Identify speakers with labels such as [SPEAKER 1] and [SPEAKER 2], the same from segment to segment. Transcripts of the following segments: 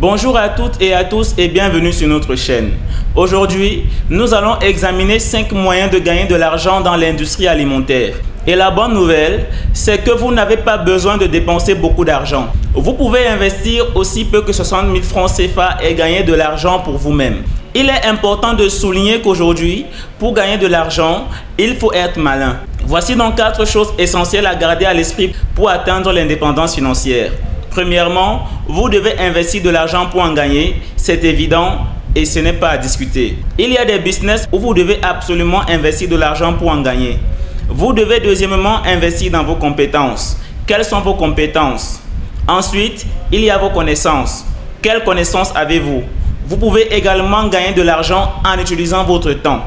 [SPEAKER 1] Bonjour à toutes et à tous et bienvenue sur notre chaîne. Aujourd'hui, nous allons examiner 5 moyens de gagner de l'argent dans l'industrie alimentaire. Et la bonne nouvelle, c'est que vous n'avez pas besoin de dépenser beaucoup d'argent. Vous pouvez investir aussi peu que 60 000 francs CFA et gagner de l'argent pour vous-même. Il est important de souligner qu'aujourd'hui, pour gagner de l'argent, il faut être malin. Voici donc 4 choses essentielles à garder à l'esprit pour atteindre l'indépendance financière. Premièrement, vous devez investir de l'argent pour en gagner, c'est évident et ce n'est pas à discuter. Il y a des business où vous devez absolument investir de l'argent pour en gagner. Vous devez deuxièmement investir dans vos compétences. Quelles sont vos compétences? Ensuite, il y a vos connaissances. Quelles connaissances avez-vous? Vous pouvez également gagner de l'argent en utilisant votre temps.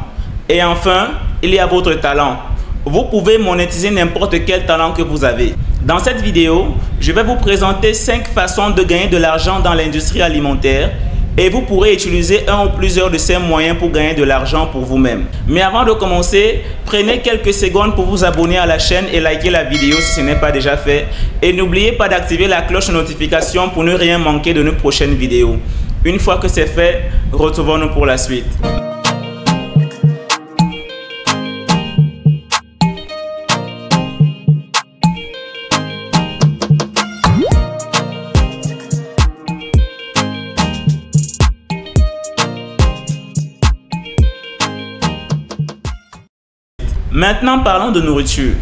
[SPEAKER 1] Et enfin, il y a votre talent. Vous pouvez monétiser n'importe quel talent que vous avez. Dans cette vidéo, je vais vous présenter 5 façons de gagner de l'argent dans l'industrie alimentaire et vous pourrez utiliser un ou plusieurs de ces moyens pour gagner de l'argent pour vous-même. Mais avant de commencer, prenez quelques secondes pour vous abonner à la chaîne et liker la vidéo si ce n'est pas déjà fait. Et n'oubliez pas d'activer la cloche de notification pour ne rien manquer de nos prochaines vidéos. Une fois que c'est fait, retrouvons-nous pour la suite. Maintenant, parlons de nourriture.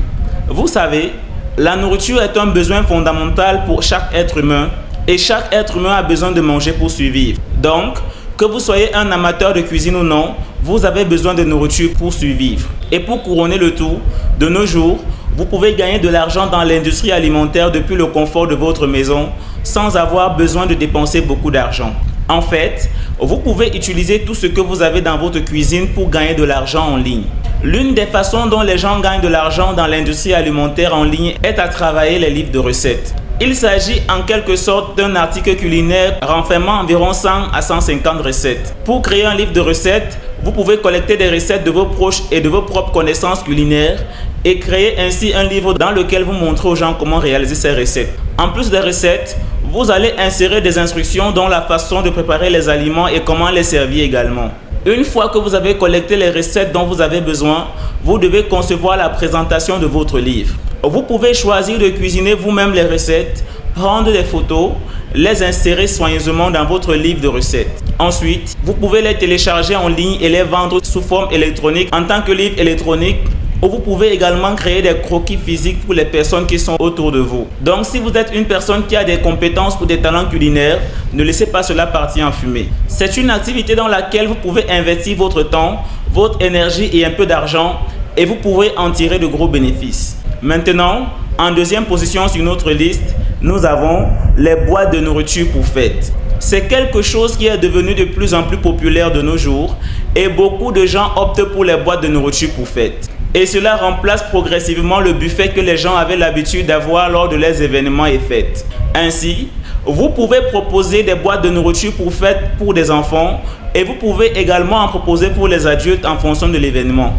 [SPEAKER 1] Vous savez, la nourriture est un besoin fondamental pour chaque être humain et chaque être humain a besoin de manger pour survivre. Donc, que vous soyez un amateur de cuisine ou non, vous avez besoin de nourriture pour survivre. Et pour couronner le tout, de nos jours, vous pouvez gagner de l'argent dans l'industrie alimentaire depuis le confort de votre maison sans avoir besoin de dépenser beaucoup d'argent. En fait, vous pouvez utiliser tout ce que vous avez dans votre cuisine pour gagner de l'argent en ligne. L'une des façons dont les gens gagnent de l'argent dans l'industrie alimentaire en ligne est à travailler les livres de recettes. Il s'agit en quelque sorte d'un article culinaire renfermant environ 100 à 150 recettes. Pour créer un livre de recettes, vous pouvez collecter des recettes de vos proches et de vos propres connaissances culinaires et créer ainsi un livre dans lequel vous montrez aux gens comment réaliser ces recettes. En plus des recettes, vous allez insérer des instructions dont la façon de préparer les aliments et comment les servir également. Une fois que vous avez collecté les recettes dont vous avez besoin, vous devez concevoir la présentation de votre livre. Vous pouvez choisir de cuisiner vous-même les recettes, prendre des photos, les insérer soigneusement dans votre livre de recettes. Ensuite, vous pouvez les télécharger en ligne et les vendre sous forme électronique en tant que livre électronique. Ou vous pouvez également créer des croquis physiques pour les personnes qui sont autour de vous. Donc si vous êtes une personne qui a des compétences ou des talents culinaires, ne laissez pas cela partir en fumée. C'est une activité dans laquelle vous pouvez investir votre temps, votre énergie et un peu d'argent et vous pouvez en tirer de gros bénéfices. Maintenant, en deuxième position sur notre liste, nous avons les boîtes de nourriture pour fêtes. C'est quelque chose qui est devenu de plus en plus populaire de nos jours et beaucoup de gens optent pour les boîtes de nourriture pour fêtes. Et cela remplace progressivement le buffet que les gens avaient l'habitude d'avoir lors de leurs événements et fêtes. Ainsi, vous pouvez proposer des boîtes de nourriture pour fêtes pour des enfants et vous pouvez également en proposer pour les adultes en fonction de l'événement.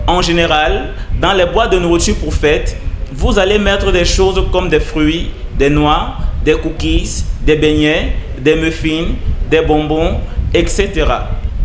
[SPEAKER 1] En général, dans les boîtes de nourriture pour fêtes, vous allez mettre des choses comme des fruits, des noix, des cookies, des beignets, des muffins, des bonbons, etc.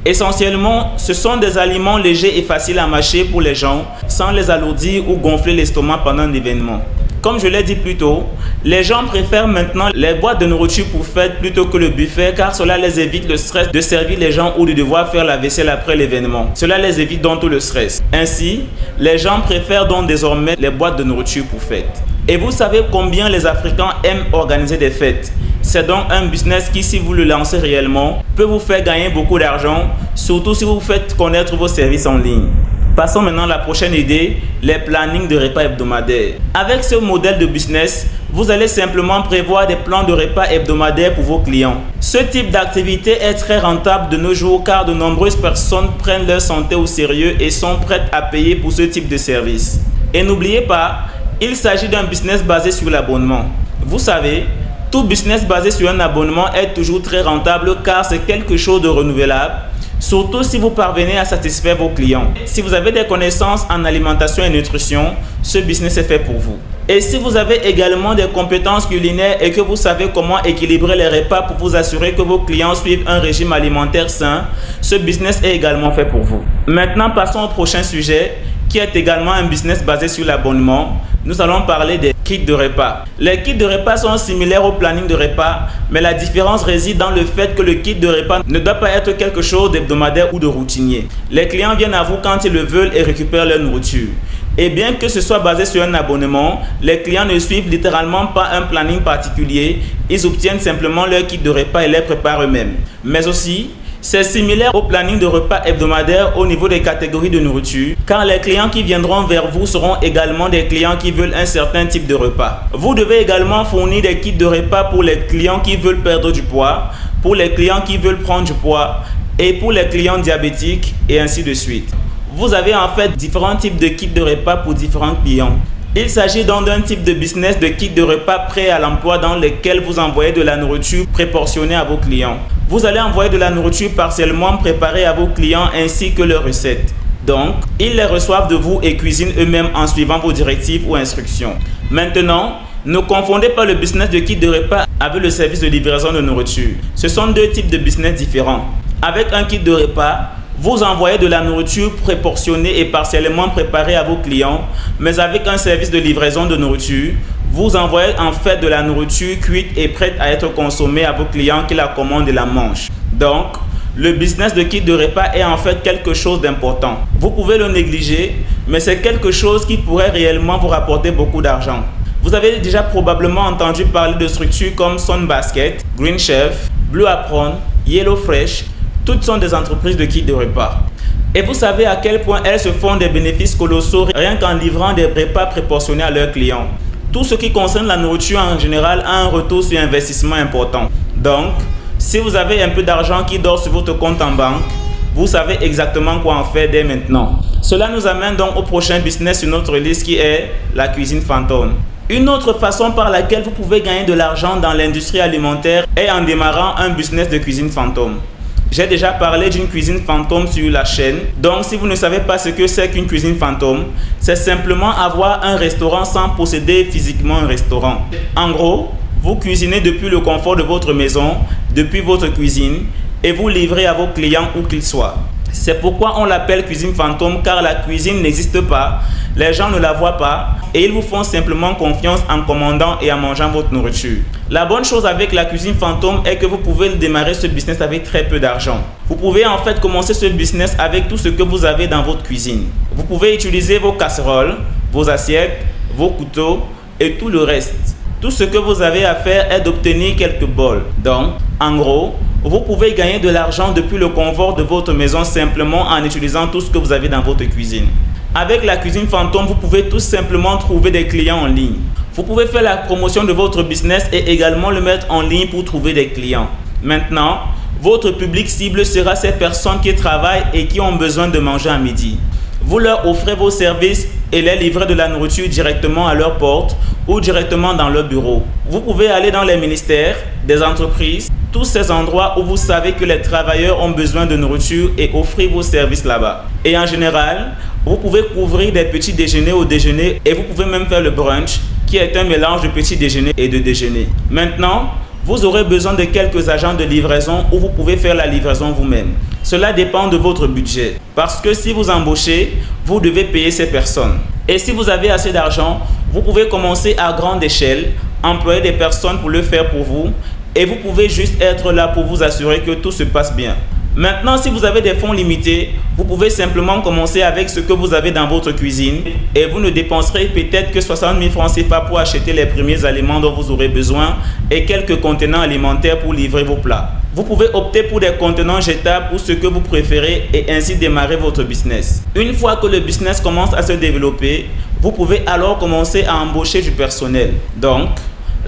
[SPEAKER 1] Essentiellement, ce sont des aliments légers et faciles à mâcher pour les gens sans les alourdir ou gonfler l'estomac pendant un événement. Comme je l'ai dit plus tôt, les gens préfèrent maintenant les boîtes de nourriture pour fête plutôt que le buffet car cela les évite le stress de servir les gens ou de devoir faire la vaisselle après l'événement. Cela les évite donc tout le stress. Ainsi, les gens préfèrent donc désormais les boîtes de nourriture pour fête. Et vous savez combien les Africains aiment organiser des fêtes. C'est donc un business qui, si vous le lancez réellement, peut vous faire gagner beaucoup d'argent, surtout si vous faites connaître vos services en ligne. Passons maintenant à la prochaine idée, les plannings de repas hebdomadaires. Avec ce modèle de business, vous allez simplement prévoir des plans de repas hebdomadaires pour vos clients. Ce type d'activité est très rentable de nos jours car de nombreuses personnes prennent leur santé au sérieux et sont prêtes à payer pour ce type de service. Et n'oubliez pas, il s'agit d'un business basé sur l'abonnement. Vous savez, tout business basé sur un abonnement est toujours très rentable car c'est quelque chose de renouvelable. surtout si vous parvenez à satisfaire vos clients. Si vous avez des connaissances en alimentation et nutrition, ce business est fait pour vous. Et si vous avez également des compétences culinaires et que vous savez comment équilibrer les repas pour vous assurer que vos clients suivent un régime alimentaire sain, ce business est également fait pour vous. Maintenant, passons au prochain sujet qui est également un business basé sur l'abonnement. Nous allons parler des kits de repas. Les kits de repas sont similaires au planning de repas, mais la différence réside dans le fait que le kit de repas ne doit pas être quelque chose d'hebdomadaire ou de routinier. Les clients viennent à vous quand ils le veulent et récupèrent leur nourriture. Et bien que ce soit basé sur un abonnement, les clients ne suivent littéralement pas un planning particulier, ils obtiennent simplement leur kit de repas et les préparent eux-mêmes. Mais aussi, c'est similaire au planning de repas hebdomadaire au niveau des catégories de nourriture, car les clients qui viendront vers vous seront également des clients qui veulent un certain type de repas. Vous devez également fournir des kits de repas pour les clients qui veulent perdre du poids, pour les clients qui veulent prendre du poids et pour les clients diabétiques et ainsi de suite. Vous avez en fait différents types de kits de repas pour différents clients. Il s'agit donc d'un type de business de kit de repas prêt à l'emploi dans lequel vous envoyez de la nourriture préportionnée à vos clients. Vous allez envoyer de la nourriture partiellement préparée à vos clients ainsi que leurs recettes. Donc, ils les reçoivent de vous et cuisinent eux-mêmes en suivant vos directives ou instructions. Maintenant, ne confondez pas le business de kit de repas avec le service de livraison de nourriture. Ce sont deux types de business différents. Avec un kit de repas, vous envoyez de la nourriture préportionnée et partiellement préparée à vos clients, mais avec un service de livraison de nourriture, vous envoyez en fait de la nourriture cuite et prête à être consommée à vos clients qui la commandent et la mangent. Donc, le business de kit de repas est en fait quelque chose d'important. Vous pouvez le négliger, mais c'est quelque chose qui pourrait réellement vous rapporter beaucoup d'argent. Vous avez déjà probablement entendu parler de structures comme Sunbasket, Green Chef, Blue Apron, Yellow Fresh. Toutes sont des entreprises de kits de repas. Et vous savez à quel point elles se font des bénéfices colossaux rien qu'en livrant des repas préportionnés à leurs clients. Tout ce qui concerne la nourriture en général a un retour sur investissement important. Donc, si vous avez un peu d'argent qui dort sur votre compte en banque, vous savez exactement quoi en faire dès maintenant. Cela nous amène donc au prochain business sur notre liste qui est la cuisine fantôme. Une autre façon par laquelle vous pouvez gagner de l'argent dans l'industrie alimentaire est en démarrant un business de cuisine fantôme. J'ai déjà parlé d'une cuisine fantôme sur la chaîne, donc si vous ne savez pas ce que c'est qu'une cuisine fantôme, c'est simplement avoir un restaurant sans posséder physiquement un restaurant. En gros, vous cuisinez depuis le confort de votre maison, depuis votre cuisine, et vous livrez à vos clients où qu'ils soient. C'est pourquoi on l'appelle cuisine fantôme, car la cuisine n'existe pas, les gens ne la voient pas et ils vous font simplement confiance en commandant et en mangeant votre nourriture. La bonne chose avec la cuisine fantôme est que vous pouvez démarrer ce business avec très peu d'argent. Vous pouvez en fait commencer ce business avec tout ce que vous avez dans votre cuisine. Vous pouvez utiliser vos casseroles, vos assiettes, vos couteaux et tout le reste. Tout ce que vous avez à faire est d'obtenir quelques bols. Donc, en gros, vous pouvez gagner de l'argent depuis le confort de votre maison simplement en utilisant tout ce que vous avez dans votre cuisine. Avec la cuisine fantôme, vous pouvez tout simplement trouver des clients en ligne. Vous pouvez faire la promotion de votre business et également le mettre en ligne pour trouver des clients. Maintenant, votre public cible sera ces personnes qui travaillent et qui ont besoin de manger à midi. Vous leur offrez vos services et les livrez de la nourriture directement à leur porte ou directement dans leur bureau. Vous pouvez aller dans les ministères, des entreprises, tous ces endroits où vous savez que les travailleurs ont besoin de nourriture et offrir vos services là-bas. Et en général, vous pouvez couvrir des petits déjeuners au déjeuner et vous pouvez même faire le brunch qui est un mélange de petit déjeuner et de déjeuner. Maintenant, vous aurez besoin de quelques agents de livraison où vous pouvez faire la livraison vous-même. Cela dépend de votre budget. Parce que si vous embauchez, vous devez payer ces personnes. Et si vous avez assez d'argent, vous pouvez commencer à grande échelle, employer des personnes pour le faire pour vous et vous pouvez juste être là pour vous assurer que tout se passe bien. Maintenant, si vous avez des fonds limités, vous pouvez simplement commencer avec ce que vous avez dans votre cuisine et vous ne dépenserez peut-être que 60 000 francs CFA pour acheter les premiers aliments dont vous aurez besoin et quelques contenants alimentaires pour livrer vos plats. Vous pouvez opter pour des contenants jetables ou ce que vous préférez et ainsi démarrer votre business. Une fois que le business commence à se développer, vous pouvez alors commencer à embaucher du personnel. Donc,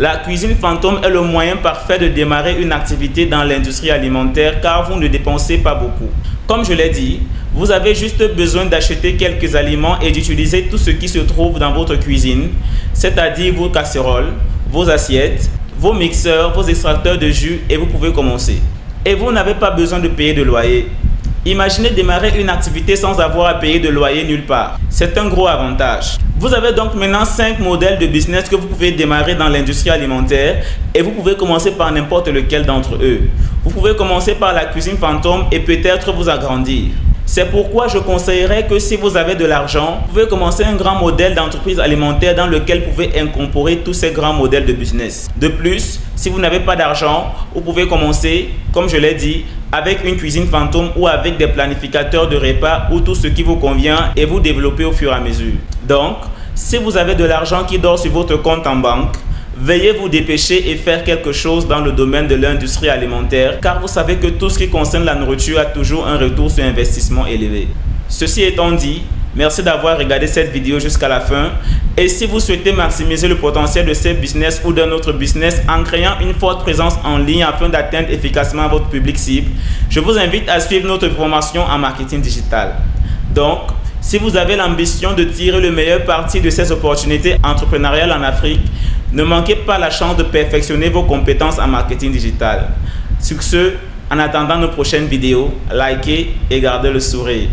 [SPEAKER 1] la cuisine fantôme est le moyen parfait de démarrer une activité dans l'industrie alimentaire car vous ne dépensez pas beaucoup. Comme je l'ai dit, vous avez juste besoin d'acheter quelques aliments et d'utiliser tout ce qui se trouve dans votre cuisine, c'est-à-dire vos casseroles, vos assiettes, vos mixeurs, vos extracteurs de jus et vous pouvez commencer. Et vous n'avez pas besoin de payer de loyer. Imaginez démarrer une activité sans avoir à payer de loyer nulle part. C'est un gros avantage. Vous avez donc maintenant 5 modèles de business que vous pouvez démarrer dans l'industrie alimentaire et vous pouvez commencer par n'importe lequel d'entre eux. Vous pouvez commencer par la cuisine fantôme et peut-être vous agrandir. C'est pourquoi je conseillerais que si vous avez de l'argent, vous pouvez commencer un grand modèle d'entreprise alimentaire dans lequel vous pouvez incorporer tous ces grands modèles de business. De plus, si vous n'avez pas d'argent, vous pouvez commencer, comme je l'ai dit, avec une cuisine fantôme ou avec des planificateurs de repas ou tout ce qui vous convient et vous développer au fur et à mesure. Donc, si vous avez de l'argent qui dort sur votre compte en banque, veuillez vous dépêcher et faire quelque chose dans le domaine de l'industrie alimentaire car vous savez que tout ce qui concerne la nourriture a toujours un retour sur investissement élevé. Ceci étant dit, merci d'avoir regardé cette vidéo jusqu'à la fin et si vous souhaitez maximiser le potentiel de ce business ou d'un autre business en créant une forte présence en ligne afin d'atteindre efficacement votre public cible, je vous invite à suivre notre formation en marketing digital. Donc, si vous avez l'ambition de tirer le meilleur parti de ces opportunités entrepreneuriales en Afrique, ne manquez pas la chance de perfectionner vos compétences en marketing digital. Sur ce, en attendant nos prochaines vidéos, likez et gardez le sourire.